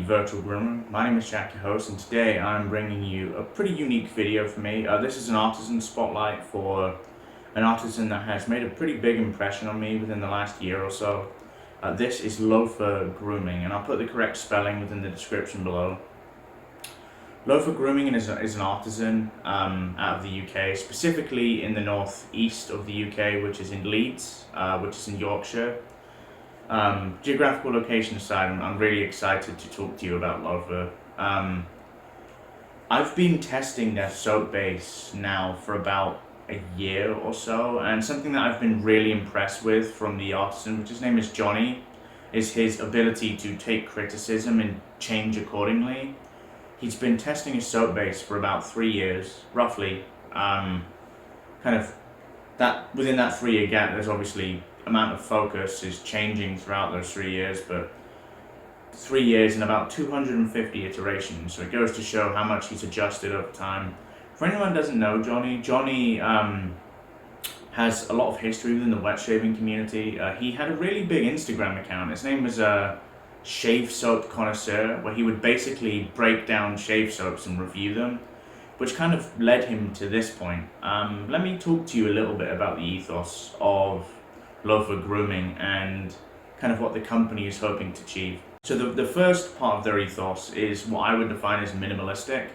Løthur Grooming. My name is Jack, your host, and today I'm bringing you a pretty unique video for me. This is an artisan spotlight for an artisan that has made a pretty big impression on me within the last year or so. This is Løthur Grooming, and I'll put the correct spelling within the description below. Løthur Grooming is an artisan out of the UK, specifically in the northeast of the UK, which is in Leeds, which is in Yorkshire. Geographical location aside, I'm really excited to talk to you about Løthur. I've been testing their soap base now for about a year or so, and something that I've been really impressed with from the artisan, which his name is Johnny, is his ability to take criticism and change accordingly. He's been testing his soap base for about 3 years, roughly. Within that 3 year gap, there's obviously amount of focus is changing throughout those 3 years, but 3 years and about 250 iterations, so it goes to show how much he's adjusted over time. For anyone who doesn't know Johnny has a lot of history within the wet shaving community. He had a really big Instagram account. His name was Shave Soap Connoisseur, where he would basically break down shave soaps and review them, which kind of led him to this point. Let me talk to you a little bit about the ethos of Løthur Grooming and kind of what the company is hoping to achieve. So the first part of their ethos is what I would define as minimalistic.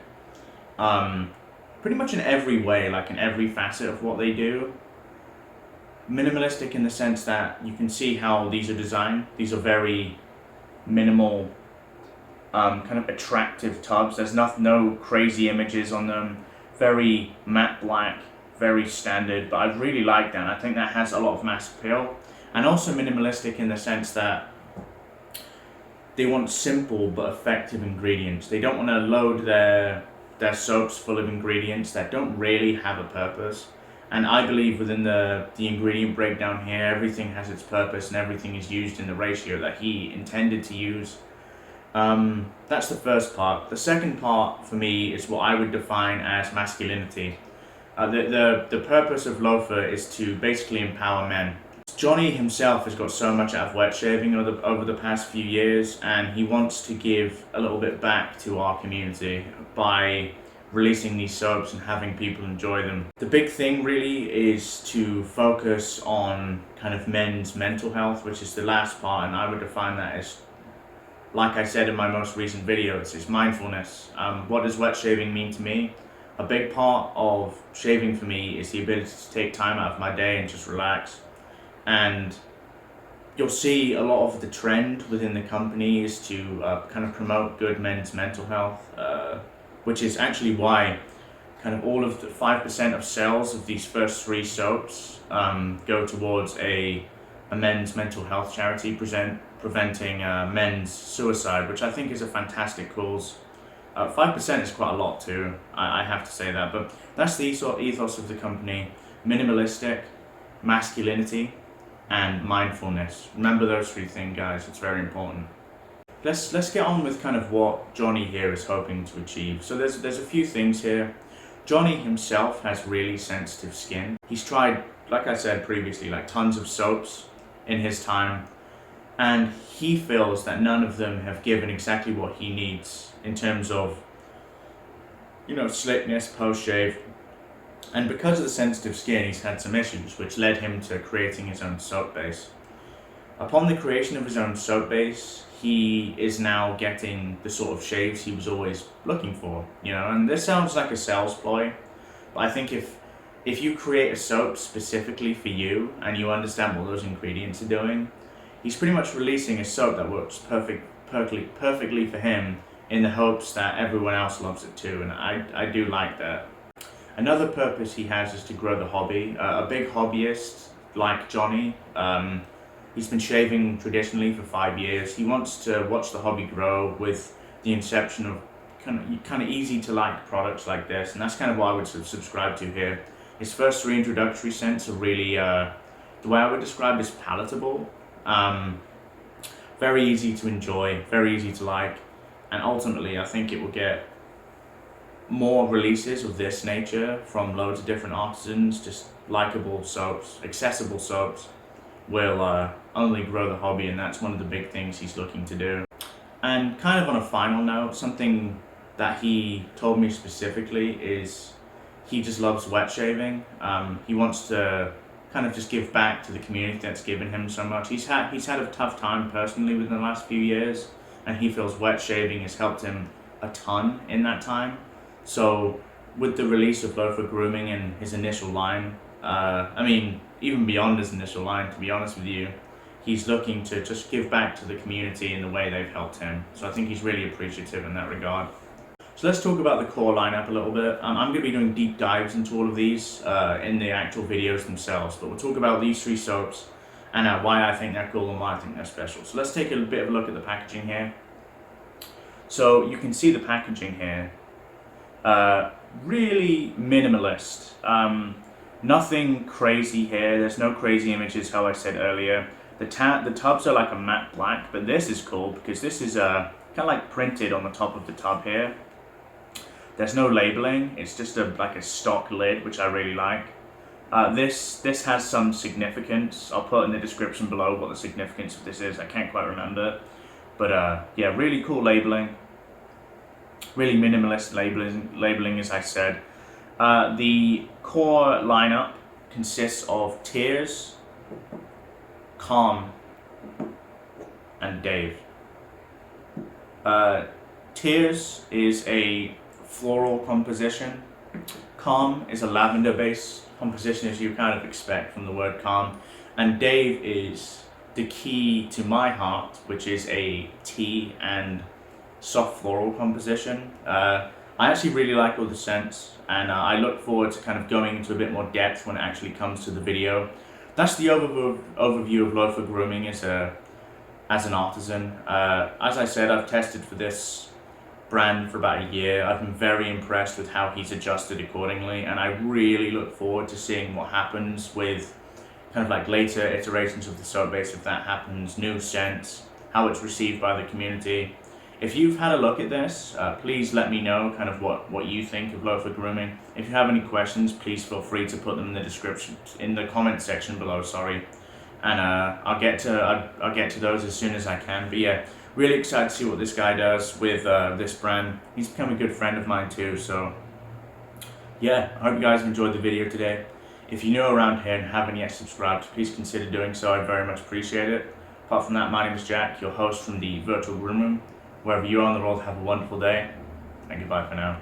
Pretty much in every way, like in every facet of what they do. Minimalistic in the sense that you can see how these are designed. These are very minimal, kind of attractive tubs. There's no crazy images on them. Very matte black, very standard, but I really like that. I think that has a lot of mass appeal. And also minimalistic in the sense that they want simple but effective ingredients. They don't want to load their soaps full of ingredients that don't really have a purpose. And I believe within the ingredient breakdown here, everything has its purpose and everything is used in the ratio that he intended to use. That's the first part. The second part for me is what I would define as masculinity. The purpose of Løthur is to basically empower men. Johnny himself has got so much out of wet shaving over the past few years, and he wants to give a little bit back to our community by releasing these soaps and having people enjoy them. The big thing really is to focus on kind of men's mental health, which is the last part, and I would define that as, like I said in my most recent video, it's mindfulness. What does wet shaving mean to me? A big part of shaving for me is the ability to take time out of my day and just relax. And you'll see a lot of the trend within the company is to kind of promote good men's mental health, which is actually why kind of all of the 5% of sales of these first 3 soaps go towards a men's mental health charity preventing men's suicide, which I think is a fantastic cause. 5% is quite a lot too, I have to say that, but that's the ethos of the company: minimalistic, masculinity, and mindfulness. Remember those 3 things, guys, it's very important. Let's get on with kind of what Johnny here is hoping to achieve. So there's a few things here. Johnny himself has really sensitive skin. He's tried, like I said previously, like tons of soaps in his time, and he feels that none of them have given exactly what he needs in terms of, slickness post-shave. And because of the sensitive skin, he's had some issues, which led him to creating his own soap base. Upon the creation of his own soap base, he is now getting the sort of shaves he was always looking for, and this sounds like a sales ploy, but I think if you create a soap specifically for you and you understand what those ingredients are doing, he's pretty much releasing a soap that works perfectly for him in the hopes that everyone else loves it too, and I do like that. Another purpose he has is to grow the hobby. A big hobbyist like Johnny, he's been shaving traditionally for 5 years. He wants to watch the hobby grow with the inception of kind of easy to like products like this, and that's kind of what I would subscribe to here. His first 3 introductory scents are really, the way I would describe is palatable. Very easy to enjoy, very easy to like, and ultimately I think it will get more releases of this nature from loads of different artisans. Just likable soaps, accessible soaps will only grow the hobby, and that's one of the big things he's looking to do. And kind of on a final note, something that he told me specifically is he just loves wet shaving. He wants to kind of just give back to the community that's given him so much. He's had a tough time personally within the last few years, and he feels wet shaving has helped him a ton in that time. So with the release of Løthur Grooming and his initial line, even beyond his initial line, to be honest with you, he's looking to just give back to the community in the way they've helped him. So I think he's really appreciative in that regard. So let's talk about the core lineup a little bit. I'm going to be doing deep dives into all of these in the actual videos themselves, but we'll talk about these 3 soaps and why I think they're cool and why I think they're special. So let's take a bit of a look at the packaging here. So you can see the packaging here. Really minimalist. Nothing crazy here. There's no crazy images, how I said earlier. The tubs are like a matte black, but this is cool because this is kind of like printed on the top of the tub here. There's no labeling. It's just like a stock lid, which I really like. This has some significance. I'll put in the description below what the significance of this is. I can't quite remember, but yeah, really cool labeling. Really minimalist labeling, as I said. The core lineup consists of Tears, Calm, and Dave. Tears is a floral composition. Calm is a lavender-based composition, as you kind of expect from the word calm. And Dave is the key to my heart, which is a tea and soft floral composition. I actually really like all the scents, and I look forward to kind of going into a bit more depth when it actually comes to the video. That's the overview of Løthur Grooming as an artisan. As I said, I've tested for this brand for about a year. I've been very impressed with how he's adjusted accordingly, and I really look forward to seeing what happens with kind of like later iterations of the soap base, if that happens, new scents, how it's received by the community. If you've had a look at this, please let me know kind of what you think of Løthur Grooming. If you have any questions, please feel free to put them in the description, in the comment section below, sorry. And I'll get to those as soon as I can. But yeah, really excited to see what this guy does with this brand. He's become a good friend of mine too, so yeah, I hope you guys have enjoyed the video today. If you're new around here and haven't yet subscribed, please consider doing so. I'd very much appreciate it. Apart from that, my name is Jack, your host from the Løthur Grooming. Wherever you are in the world, have a wonderful day, and goodbye for now.